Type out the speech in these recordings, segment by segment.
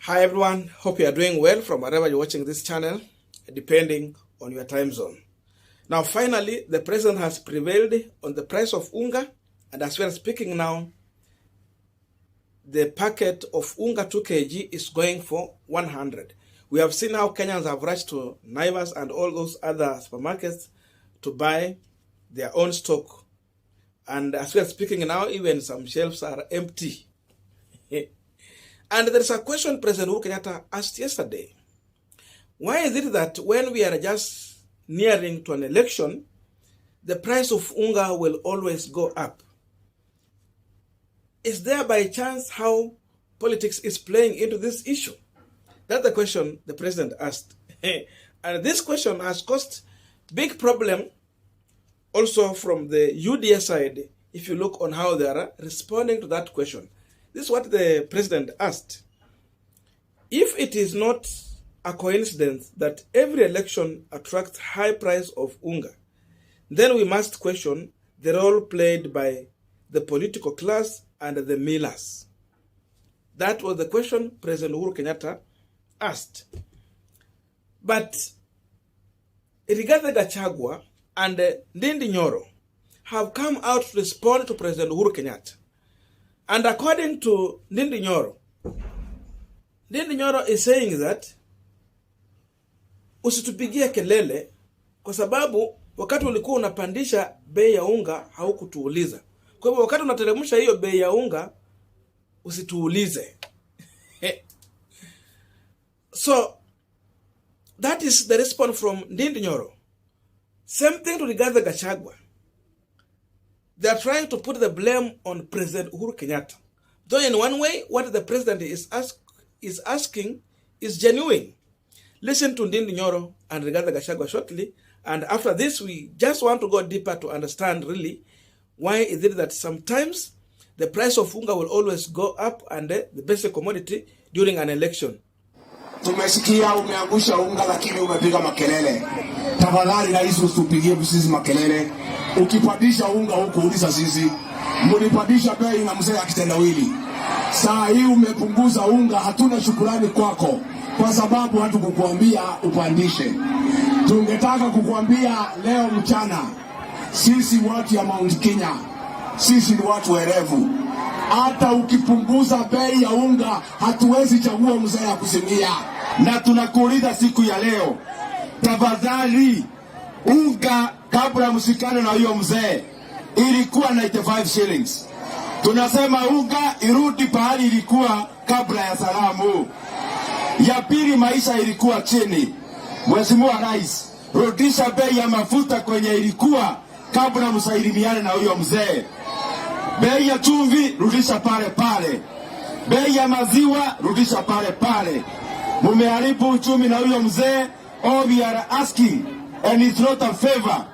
Hi everyone, hope you are doing well from wherever you're watching this channel, depending on your time zone. Now finally, the president has prevailed on the price of Unga, and as we are speaking now, the packet of Unga 2 kg is going for 100. We have seen how Kenyans have rushed to Naivas and all those other supermarkets to buy their own stock. And as we are speaking now, even some shelves are empty. And there is a question President Uhuru Kenyatta asked yesterday. Why is it that when we are just nearing to an election, the price of Unga will always go up? Is there by chance how politics is playing into this issue? That's the question the president asked. And this question has caused big problem also from the UDA side, if you look on how they are responding to that question. This is what the president asked. If it is not a coincidence that every election attracts high price of Unga, then we must question the role played by the political class and the millers. That was the question President Uhuru Kenyatta asked. But Rigathi Gachagua and Ndindi Nyoro have come out to respond to President Uhuru Kenyatta. And according to Ndindi Nyoro is saying that usitupigie kelele kwa sababu wakati ulikuwa unapandisha bei ya unga haukutuuliza. Kwa hivyo wakati unateremsha hiyo bei ya unga usituulize. So that is the response from Ndindi Nyoro. Same thing to Rigathi Gachagua. They are trying to put the blame on President Uhuru Kenyatta. Though in one way, what the president is asking is genuine. Listen to Ndindi Nyoro and Rigathi Gachagua shortly. And after this, we just want to go deeper to understand really why is it that sometimes the price of Unga will always go up and the basic commodity during an election. Tumesikia umeangusha unga lakini umepiga makelele. Tafadhali rais usipigie sisi makelele. Ukipandisha unga huko uliza sisi. Mlipandisha bei na mzee akitendawili. Saa hii umepunguza unga, hatuna shukrani kwako kwa sababu hatukukuambia upandishe. Tungetaka kukuambia leo mchana, sisi watu ya Mount Kenya, sisi ni watu werevu. Hata ukipunguza bei ya unga, hatuwezi chagua mzee ya kusimia. Na tunakuuliza siku ya leo, tafadhali unga kabla mshikane na hiyo mzee ilikuwa 95 shillings. Tunasema unga irudi pahali ilikuwa kabla ya salamu. Ya pili, maisha ilikuwa chini. Mheshimiwa Rais, rudisha bei ya mafuta kwenye ilikuwa kabla msaidimiane na huyo mzee. Bei ya chumvi rudisha pale pale. Bei ya maziwa rudisha pale pale. Mumeharibu uchumi na huyo mzee. All we are asking, and it's not a favor,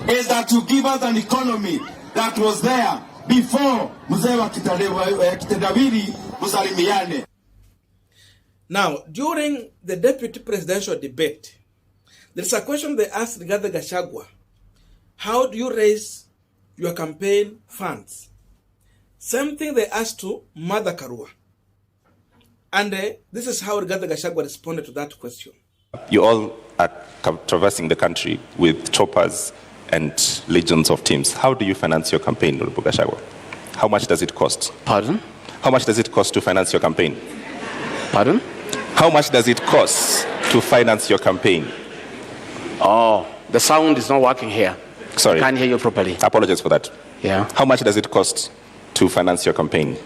is that you give us an economy that was there before mzee wa kitendawili musalimiane. Now, during the deputy presidential debate, there's a question they asked Rigathi Gachagua. How do you raise your campaign funds? Same thing they asked to Mother Karua. And this is how Rigathi Gachagua responded to that question. You all are traversing the country with choppers and legions of teams. How do you finance your campaign, Honorable Gachagua? How much does it cost? Pardon? How much does it cost to finance your campaign? Pardon? How much does it cost to finance your campaign? Oh, the sound is not working here. Sorry. I can't hear you properly. I apologize for that. Yeah. How much does it cost to finance your campaign?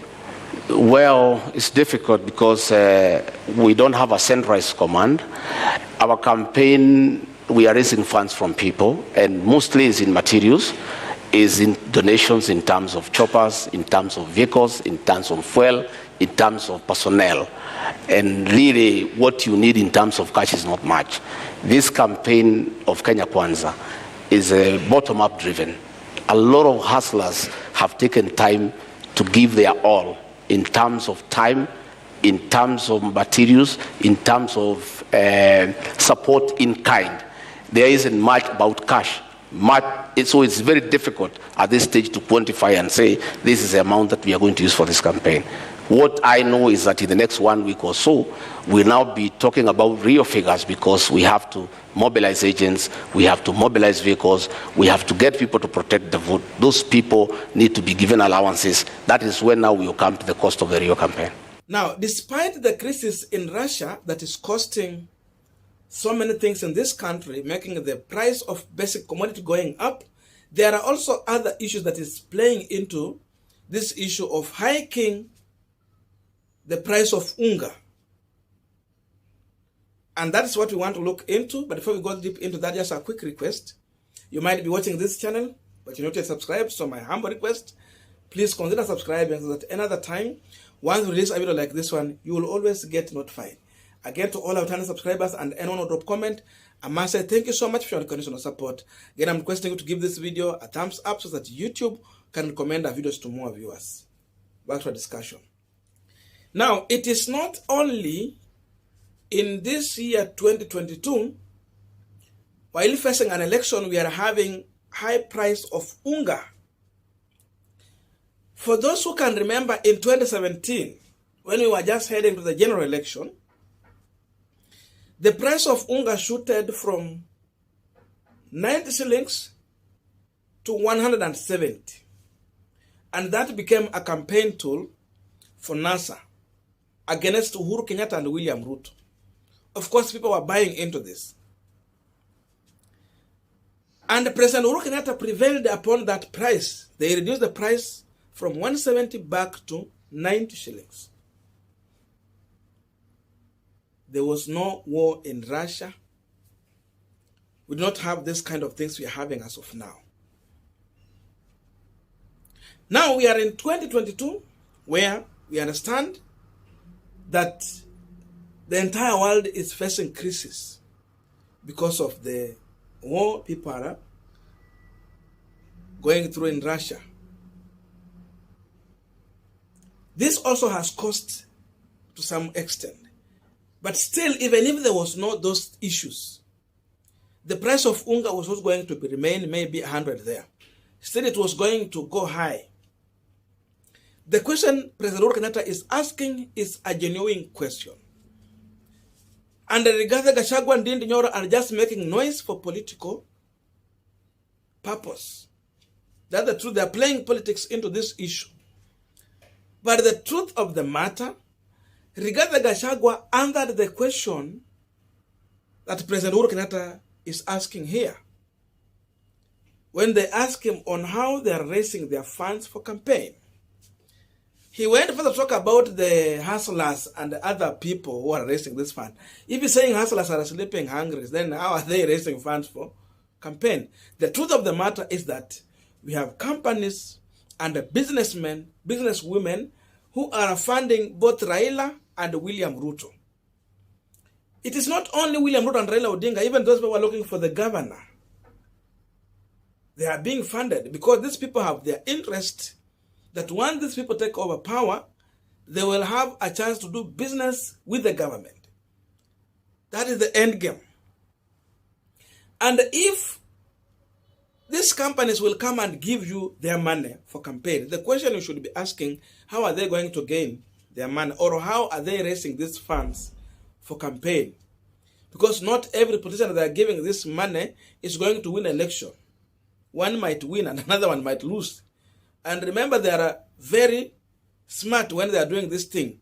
Well, it's difficult because we don't have a centralized command. Our campaign, we are raising funds from people, and mostly is in materials, is in donations in terms of choppers, in terms of vehicles, in terms of fuel, in terms of personnel. And really, what you need in terms of cash is not much. This campaign of Kenya Kwanza is bottom-up driven. A lot of hustlers have taken time to give their all in terms of time, in terms of materials, in terms of support in kind. There isn't much about cash. So it's very difficult at this stage to quantify and say this is the amount that we are going to use for this campaign. What I know is that in the next 1 week or so, we'll now be talking about real figures, because we have to mobilize agents, we have to mobilize vehicles, we have to get people to protect the vote. Those people need to be given allowances. That is when now we will come to the cost of the real campaign. Now, despite the crisis in Russia that is costing so many things in this country, making the price of basic commodity going up, there are also other issues that is playing into this issue of hiking the price of Unga. And that's what we want to look into. But before we go deep into that, just a quick request. You might be watching this channel, but you're not yet subscribed. So my humble request, please consider subscribing so that another time, once we release a video like this one, you will always get notified. Again, to all our channel subscribers and anyone who drop comment, I must say thank you so much for your unconditional support. Again, I'm requesting you to give this video a thumbs up so that YouTube can recommend our videos to more viewers. Back to our discussion. Now, it is not only in this year 2022, while facing an election, we are having high price of Unga. For those who can remember, in 2017, when we were just heading to the general election, the price of Unga shooted from 90 shillings to 170. And that became a campaign tool for NASA against UHURU KENYATTA and William Ruto. Of course, people were buying into this. And President UHURU KENYATTA prevailed upon that price. They reduced the price from 170 back to 90 shillings. There was no war in Russia. We do not have this kind of things we are having as of now. Now we are in 2022, where we understand that the entire world is facing crisis because of the war people are going through in Russia. This also has cost to some extent. But still, even if there was no those issues, the price of Unga was not going to remain maybe 100 there. Still, it was going to go high. The question President UHURU KENYATTA is asking is a genuine question. And Rigathi, Gachagua Ndindi Nyoro are just making noise for political purpose. That's the truth. They're playing politics into this issue. But the truth of the matter, Rigathi Gachagua answered the question that President UHURU KENYATTA is asking here. When they ask him on how they are raising their funds for campaign, he went further to talk about the hustlers and the other people who are raising this fund. If he's saying hustlers are sleeping hungry, then how are they raising funds for campaign? The truth of the matter is that we have companies and businessmen, businesswomen who are funding both Raila and William Ruto. It is not only William Ruto and Raila Odinga, even those people who are looking for the governor. They are being funded because these people have their interest that once these people take over power, they will have a chance to do business with the government. That is the end game. And if these companies will come and give you their money for campaign, the question you should be asking, how are they going to gain their money, or how are they raising these funds for campaign? Because not every politician that they are giving this money is going to win an election. One might win and another one might lose. And remember, they are very smart when they are doing this thing.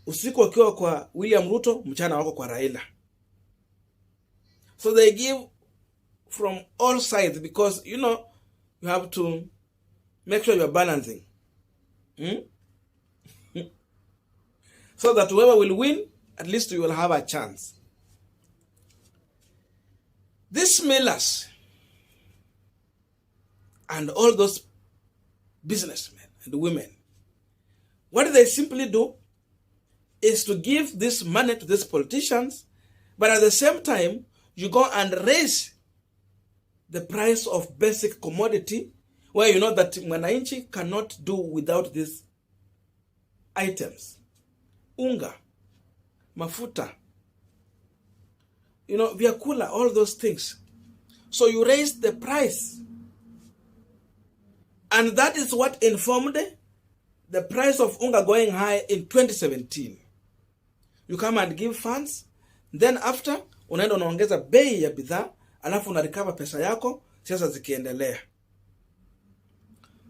Usiku wakiwa kwa William Ruto, mchana wako kwa Raila. So they give from all sides because, you know, you have to make sure you are balancing. So that whoever will win, at least you will have a chance. These millers and all those businessmen and women, what they simply do is to give this money to these politicians, but at the same time, you go and raise the price of basic commodity, where you know that mwananchi cannot do without these items. Unga, mafuta, you know, vyakula, all those things. So you raise the price. And that is what informed the price of unga going high in 2017. You come and give funds, then after unaenda unaongeza bei ya bidhaa, alafu unarecover pesa yako, siasa zikiendelea.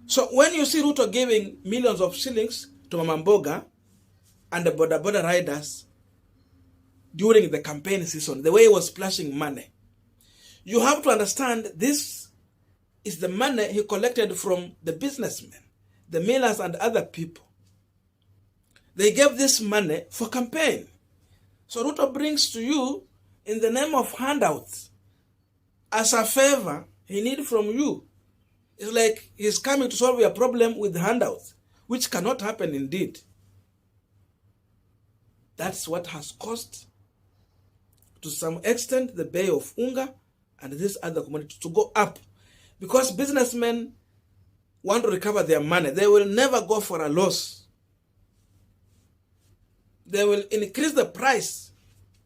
So when you see Ruto giving millions of shillings to Mama Mboga and the border riders during the campaign season, the way he was splashing money, you have to understand this is the money he collected from the businessmen, the millers and other people. They gave this money for campaign. So Ruto brings to you in the name of handouts as a favor he needs from you. It's like he's coming to solve your problem with handouts, which cannot happen indeed. That's what has caused, to some extent, the bay of Unga and this other commodity to go up. Because businessmen want to recover their money. They will never go for a loss. They will increase the price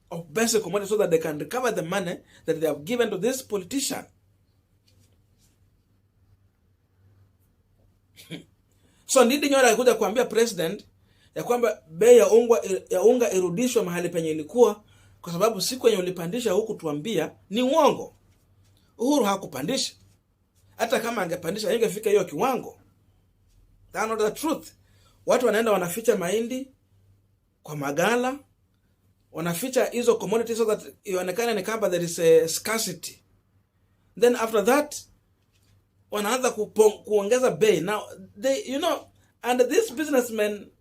of basic commodities so that they can recover the money that they have given to this politician. So Ndindi Nyoro alikuja kuambia president ya kwamba bei ya unga irudishwe mahali penye ilikuwa, kwa sababu siku yenye ulipandisha huku tuambia ni uongo. Uhuru hakupandisha. Hata kama angepandisha ingefika hiyo kiwango. That's not the truth. Watu wanaenda wanaficha mahindi kwa magala, wanaficha hizo commodities so that ionekane ni kama there is a scarcity. Then after that, wanaanza kuongeza bei. Now, they, and these businessmen,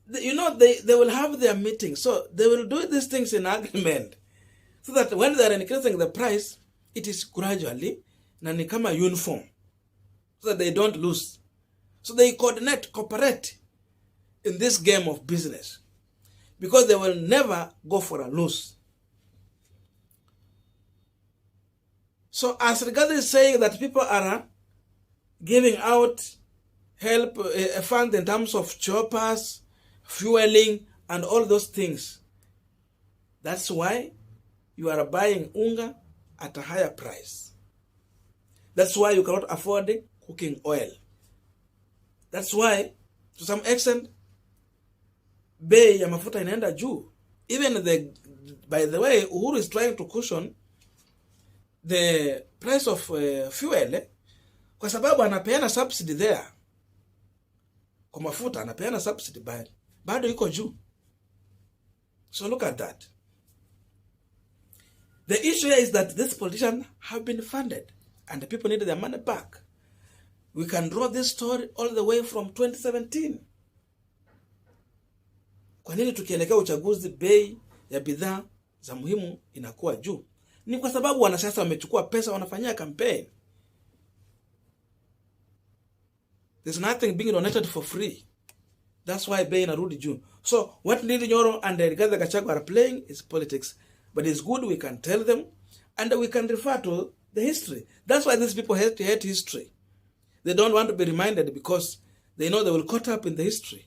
they will have their meetings. So they will do these things in agreement. So that when they are increasing the price, it is gradually, na ni kama uniform. So that they don't lose. So they cooperate in this game of business. Because they will never go for a loss. So as Rigathi is saying that people are giving out help, fund in terms of choppers, fueling, and all those things. That's why you are buying unga at a higher price. That's why you cannot afford cooking oil. That's why, to some extent, bei ya mafuta inaenda juu. Even by the way, Uhuru is trying to cushion the price of fuel, kwa sababu anapeana subsidy there. Kwa mafuta anapeana subsidy bado iko juu. So look at that. The issue here is that these politicians have been funded and the people need their money back. We can draw this story all the way from 2017. Kwa nini tukielekea uchaguzi bei ya bidhaa za muhimu inakuwa juu? Ni kwa sababu wanasiasa wamechukua pesa wanafanyia campaign. There's nothing being donated for free. That's why bei inarudi juu. So what Ndindi Nyoro and Rigathi Gachagua are playing is politics. But it's good we can tell them and we can refer to the history. That's why these people hate history. They don't want to be reminded because they know they will caught up in the history.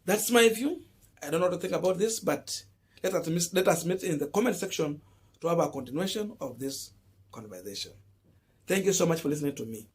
That's my view. I don't know what to think about this, but let us meet in the comment section to have a continuation of this conversation. Thank you so much for listening to me.